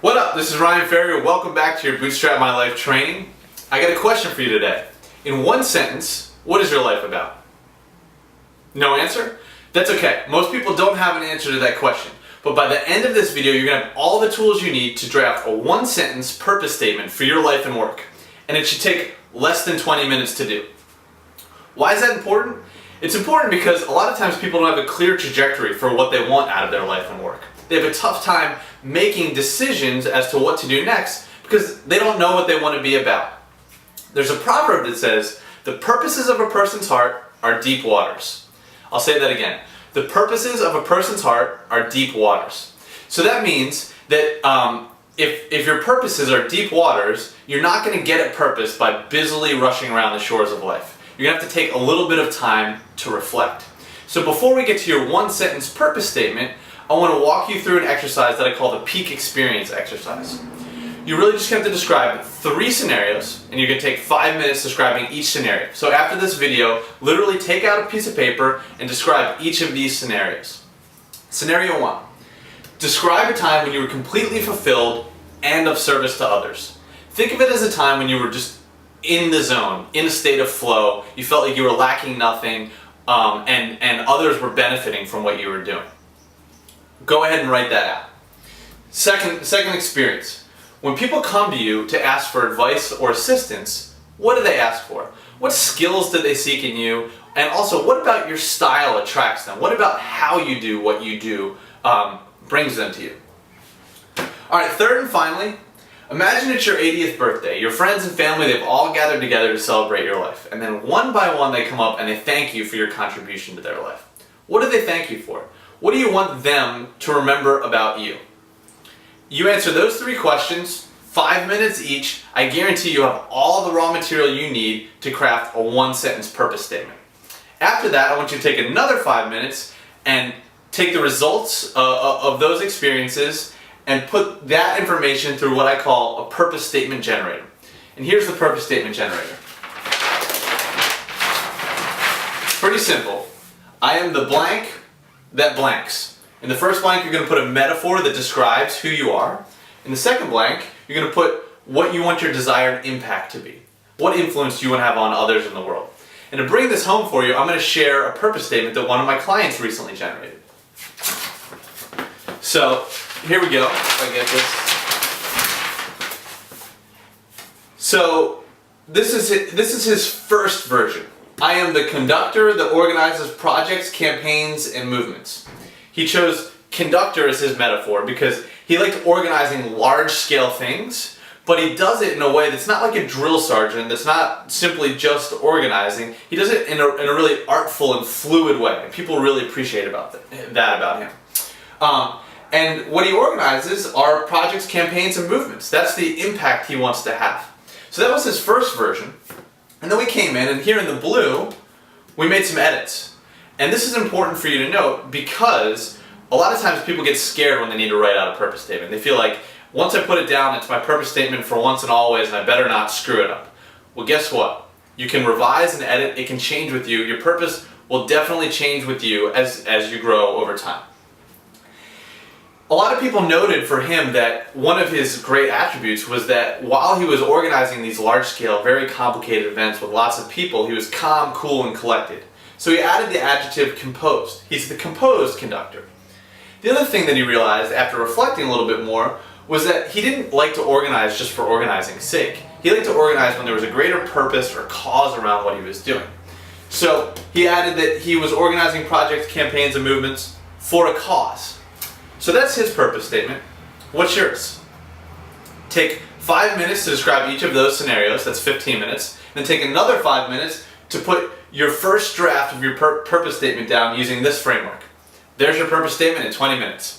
What up? This is Ryan Ferrier. Welcome back to your Bootstrap My Life training. I got a question for you today. In one sentence, what is your life about? No answer? That's okay. Most people don't have an answer to that question. But by the end of this video, you're going to have all the tools you need to draft a one-sentence purpose statement for your life and work. And it should take less than 20 minutes to do. Why is that important? It's important because a lot of times people don't have a clear trajectory for what they want out of their life and work. They have a tough time making decisions as to what to do next because they don't know what they want to be about. There's a proverb that says, "The purposes of a person's heart are deep waters." I'll say that again. The purposes of a person's heart are deep waters. So that means that if your purposes are deep waters, you're not going to get at purpose by busily rushing around the shores of life. You're going to have to take a little bit of time to reflect. So before we get to your one-sentence purpose statement, I want to walk you through an exercise that I call the peak experience exercise. You really just have to describe 3 scenarios, and you're going to take 5 minutes describing each scenario. So after this video, literally take out a piece of paper and describe each of these scenarios. Scenario 1. Describe a time when you were completely fulfilled and of service to others. Think of it as a time when you were just in the zone, in a state of flow. You felt like you were lacking nothing, and others were benefiting from what you were doing. Go ahead and write that out. Second experience. When people come to you to ask for advice or assistance, what do they ask for? What skills do they seek in you? And also, what about your style attracts them? What about how you do what you do brings them to you? Alright, third and finally, imagine it's your 80th birthday. Your friends and family, they've all gathered together to celebrate your life. And then one by one they come up and they thank you for your contribution to their life. What do they thank you for? What do you want them to remember about you? You answer those 3 questions, 5 minutes each. I guarantee you have all the raw material you need to craft a one-sentence purpose statement. After that, I want you to take another 5 minutes and take the results of those experiences and put that information through what I call a purpose statement generator. And here's the purpose statement generator. Pretty simple. I am the blank that blanks. In the first blank, you're going to put a metaphor that describes who you are. In the second blank, you're going to put what you want your desired impact to be. What influence do you want to have on others in the world? And to bring this home for you, I'm going to share a purpose statement that one of my clients recently generated. So, here we go, if I get this. So, this is his first version. I am the conductor that organizes projects, campaigns, and movements. He chose conductor as his metaphor because he liked organizing large-scale things, but he does it in a way that's not like a drill sergeant, that's not simply just organizing. He does it in a really artful and fluid way, and people really appreciate that about him. And what he organizes are projects, campaigns, and movements. That's the impact he wants to have. So that was his first version. And then we came in, and here in the blue, we made some edits. And this is important for you to note because a lot of times people get scared when they need to write out a purpose statement. They feel like, once I put it down, it's my purpose statement for once and always, and I better not screw it up. Well, guess what? You can revise and edit. It can change with you. Your purpose will definitely change with you as you grow over time. A lot of people noted for him that one of his great attributes was that while he was organizing these large-scale, very complicated events with lots of people, he was calm, cool, and collected. So he added the adjective composed. He's the composed conductor. The other thing that he realized after reflecting a little bit more was that he didn't like to organize just for organizing's sake. He liked to organize when there was a greater purpose or cause around what he was doing. So he added that he was organizing projects, campaigns, and movements for a cause. So that's his purpose statement. What's yours? Take 5 minutes to describe each of those scenarios, that's 15 minutes, and then take another 5 minutes to put your first draft of your purpose statement down using this framework. There's your purpose statement in 20 minutes.